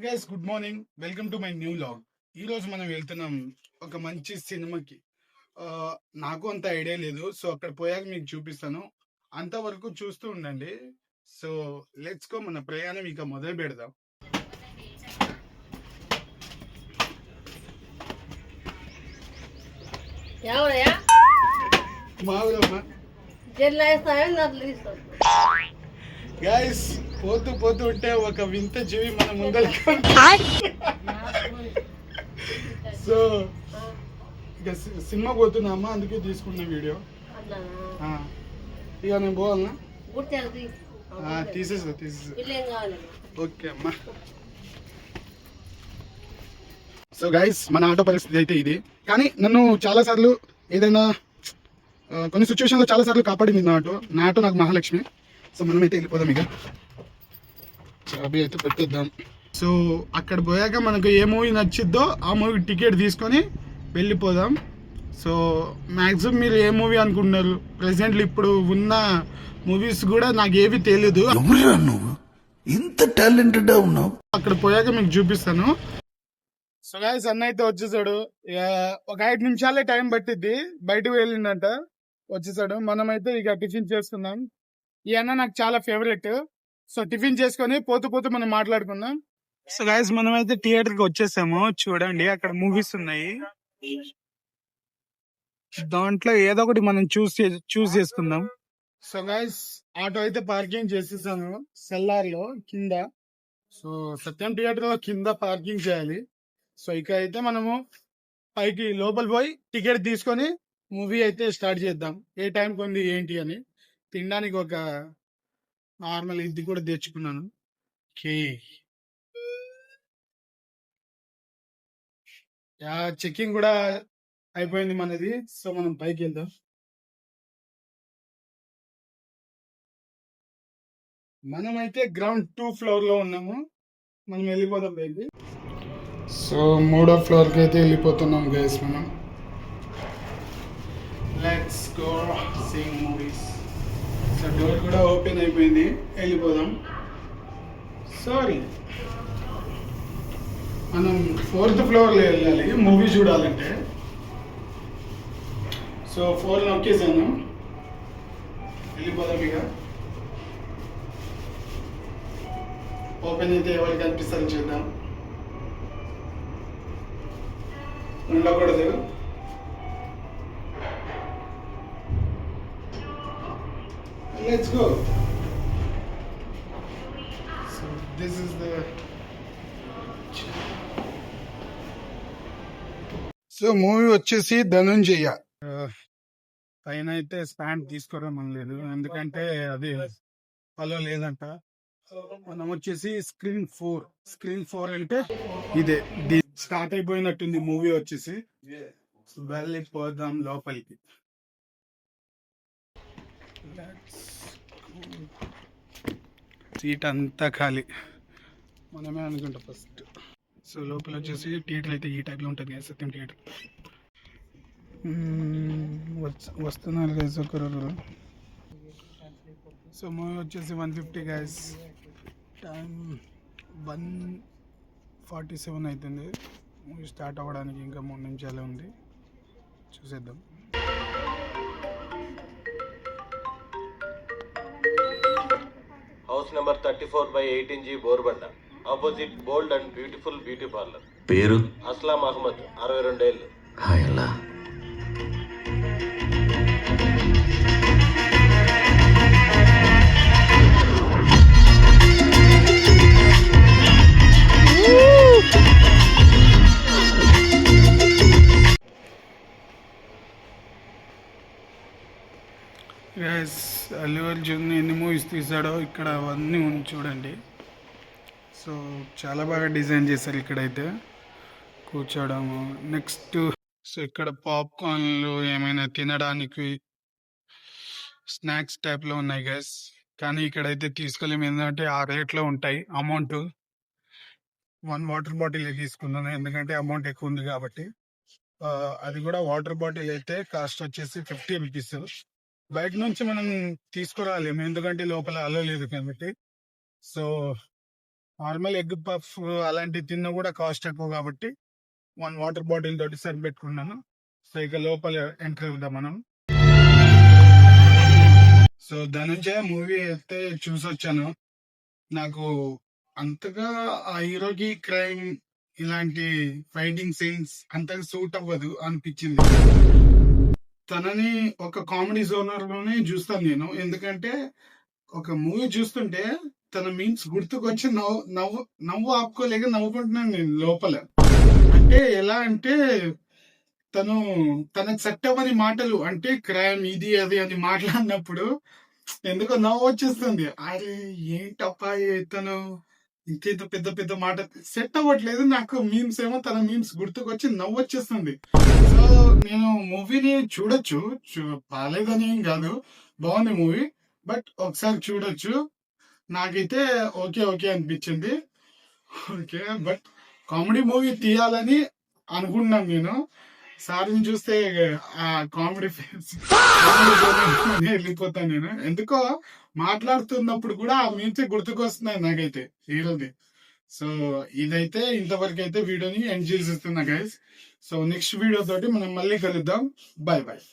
Guys good morning, welcome to my new log. ఈ రోజు మనం వెళ్తున్నాం ఒక మంచి సినిమాకి. ఆ, నాకు అంత ఐడియా లేదు, సో అక్కడ పోయాక మీకు చూపిస్తాను. అంతవరకు చూస్తూ ఉండండి. సో లెట్స్ గో, మన ప్రయాణం ఇక మొదలు పెడదాం. ఎవరయ్యా మావులమ్మ జల్లు వేస్తావా నదులు తీస్తావు గైస్, పోతూ పోతూ ఉంటే ఒక వింత జీవి మన ముందరికి సో ఇక సినిమా పోతున్నామా, అందుకే తీసుకున్న వీడియో. అట్లానా ఇక నేను పోవాలన్నా? గుర్తు తీసేసా. ఏం కావాలి ఓకే అమ్మా. సో గైస్, మన ఆటో పరిస్థితి అయితే ఇది. కానీ నన్ను చాలా సార్లు ఏదైనా కొన్ని సిచ్యువేషన్లో చాలా సార్లు కాపాడింది నా ఆటో నాకు మహాలక్ష్మి. సో మనమైతే వెళ్ళిపోదాం. ఇక చాబీ అయితే పెట్టేద్దాం. సో అక్కడ పోయాక మనకు ఏ మూవీ నచ్చిద్దో ఆ మూవీ టికెట్ తీసుకొని వెళ్ళిపోదాం. సో మ్యాక్సిమం మీరు ఏ మూవీ అనుకుంటున్నారు? ప్రెసెంట్లీ ఇప్పుడు ఉన్న మూవీస్ కూడా నాకు ఏవి తెలియదు. నువ్వు ఇంత టాలెంటెడ్ ఉన్నావు. అక్కడ పోయాక మీకు చూపిస్తాను. సో గాయస్, అన్న అయితే వచ్చేసాడు. ఇక ఒక 5 నిమిషాలే టైం పట్టిద్ది, బయటకు వెళ్ళిందంట, వచ్చేసాడు. మనమైతే ఇక టిఫిన్ చేస్తున్నాం. ఈ అన్న నాకు చాలా ఫేవరెట్. సో టిఫిన్ చేసుకొని పోతూ పోతూ మనం మాట్లాడుకుందాం. సో గాయస్, మనమైతే థియేటర్ కి వచ్చేసాము. చూడండి, అక్కడ మూవీస్ ఉన్నాయి. దాంట్లో ఏదో ఒకటి మనం చూస్ చేసుకుందాం. సో గాయస్, ఆటో అయితే పార్కింగ్ చేసేసాను సెల్లార్ లో కింద. సో సత్యం థియేటర్ లో కింద పార్కింగ్ చేయాలి. సో ఇక అయితే మనము పైకి లోపల పోయి టికెట్ తీసుకొని మూవీ అయితే స్టార్ట్ చేద్దాం. ఏ టైం కొంది ఏంటి అని. తినడానికి ఒక నార్మల్ ఇది కూడా తెచ్చుకున్నాను. చెక్కింగ్ కూడా అయిపోయింది మనది. సో మనం పైకి వెళ్దాం. మనమైతే గ్రౌండ్ 2 ఫ్లోర్ లో ఉన్నాము. మనం వెళ్ళిపోదాం పైకి. సో 3వ ఫ్లోర్ కి అయితే వెళ్ళిపోతున్నాం గైస్ మనం. Let's go seeing movies. So door కూడా ఓపెన్ అయిపోయింది, వెళ్ళిపోదాం. సారీ, మనం 4th ఫ్లోర్లో వెళ్ళాలి మూవీ చూడాలంటే. సో 4 నొక్కేసాను, వెళ్ళిపోదాం. ఇక ఓపెన్ అయితే ఎవరికి కనిపిస్తారో చూద్దాం. ఉండకూడదు. Let's go. So this is the so movie వచ్చేసి ధనుంజయ. పైన అయితే స్టాండ్ తీసుకురామని లేదు, ఎందుకంటే అది ఫలో లేదంట. మనం వచ్చేసి స్క్రీన్ 4 అంటే ఇదే స్టార్ట్ అయిపోయినట్టుంది మూవీ వచ్చేసి. వెళ్ళిపోదాం లోపలికి. సీట్ అంతా ఖాళీ, మనమే అనుకుంటా ఫస్ట్. సో లోపల వచ్చేసి థియేటర్ అయితే ఈ టైప్లో ఉంటుంది కదా, సత్యం థియేటర్. వస్తున్నారు గైస్ ఒకరు. సో మూవీ వచ్చేసి 150 గైస్. టైం 1:47 అవుతుంది. మూవీ స్టార్ట్ అవ్వడానికి ఇంకా 3 నిమిషాలే ఉంది, చూసేద్దాం. House number 34/18G Borabanda, opposite bold and beautiful beauty parlour. పేరు అస్లాం అహ్మద్, 62 ఏళ్ళు. హాయల్లా. అల్లు అర్జున్ ఎన్ని మూవీస్ తీసాడో ఇక్కడ అవన్నీ ఉంది చూడండి. సో చాలా బాగా డిజైన్ చేశారు ఇక్కడైతే కూర్చోవడము. నెక్స్ట్ సో ఇక్కడ పాప్కార్న్లు ఏమైనా తినడానికి స్నాక్స్ టైప్లో ఉన్నాయి గైస్. కానీ ఇక్కడైతే తీసుకోలేము, ఎందుకంటే ఆ రేట్లో ఉంటాయి. అమౌంట్ 1 వాటర్ బాటిల్ తీసుకున్నాను, ఎందుకంటే అమౌంట్ ఎక్కువ ఉంది కాబట్టి. అది కూడా వాటర్ బాటిల్ అయితే కాస్ట్ వచ్చేసి 50 రూపీస్. బయట నుంచి మనం తీసుకురాలేము, ఎందుకంటే లోపల అలో లేదు కాబట్టి. సో నార్మల్ ఎగ్ పఫ్ అలాంటివి తిన్నా కూడా కాస్ట్ ఎక్కువ కాబట్టి 1 వాటర్ బాటిల్ తోటి సరిపెట్టుకున్నాను. సో ఇక లోపల ఎంటర్ అవుదాం మనం. సో ధనుంజయ మూవీ అయితే చూసొచ్చాను. నాకు అంతగా ఆ హీరోకి క్రైమ్ ఇలాంటి ఫైటింగ్ సీన్స్ అంతగా సూట్ అవ్వదు అనిపించింది. తనని ఒక కామెడీ జోనర్ లోనే చూస్తాను నేను. ఎందుకంటే ఒక మూవీ చూస్తుంటే తన మీన్స్ గుర్తుకొచ్చి నవ్వు ఆపుకోలేక నవ్వుకుంటున్నాను నేను లోపల. అంటే ఎలా అంటే తనకు సెట్ అవ్వని మాటలు, అంటే క్రైమ్ ఇది అది అని మాట్లాడినప్పుడు ఎందుకో నవ్వు వచ్చేస్తుంది. అరే ఏంటప్పా తను ఇంకేదో పెద్ద పెద్ద మాట సెట్ అవ్వట్లేదు నాకు. మీమ్స్ ఏమో తన మీమ్స్ గుర్తుకొచ్చి నవ్వు వచ్చేస్తుంది. సో నేను మూవీని చూడొచ్చు, బాలేదని ఏం కాదు, బాగుంది మూవీ. బట్ ఒకసారి చూడొచ్చు. నాకైతే ఓకే ఓకే అనిపించింది. ఓకే, బట్ కామెడీ మూవీ తీయాలని అనుకున్నాను నేను. సార్ని చూస్తే ఆ కామెడీ ఫేస్ వెళ్ళిపోతాను నేను. ఎందుకో మాట్లాడుతున్నప్పుడు కూడా ఆ మీన్స్ గుర్తుకొస్తున్నాయి నాకైతే హీరోది. సో ఇదైతే ఇంతవరకు అయితే వీడియోని ఎండ్ చేసేస్తున్నా గైస్. సో నెక్స్ట్ వీడియో తోటి మనం మళ్ళీ కలుద్దాం. Bye bye.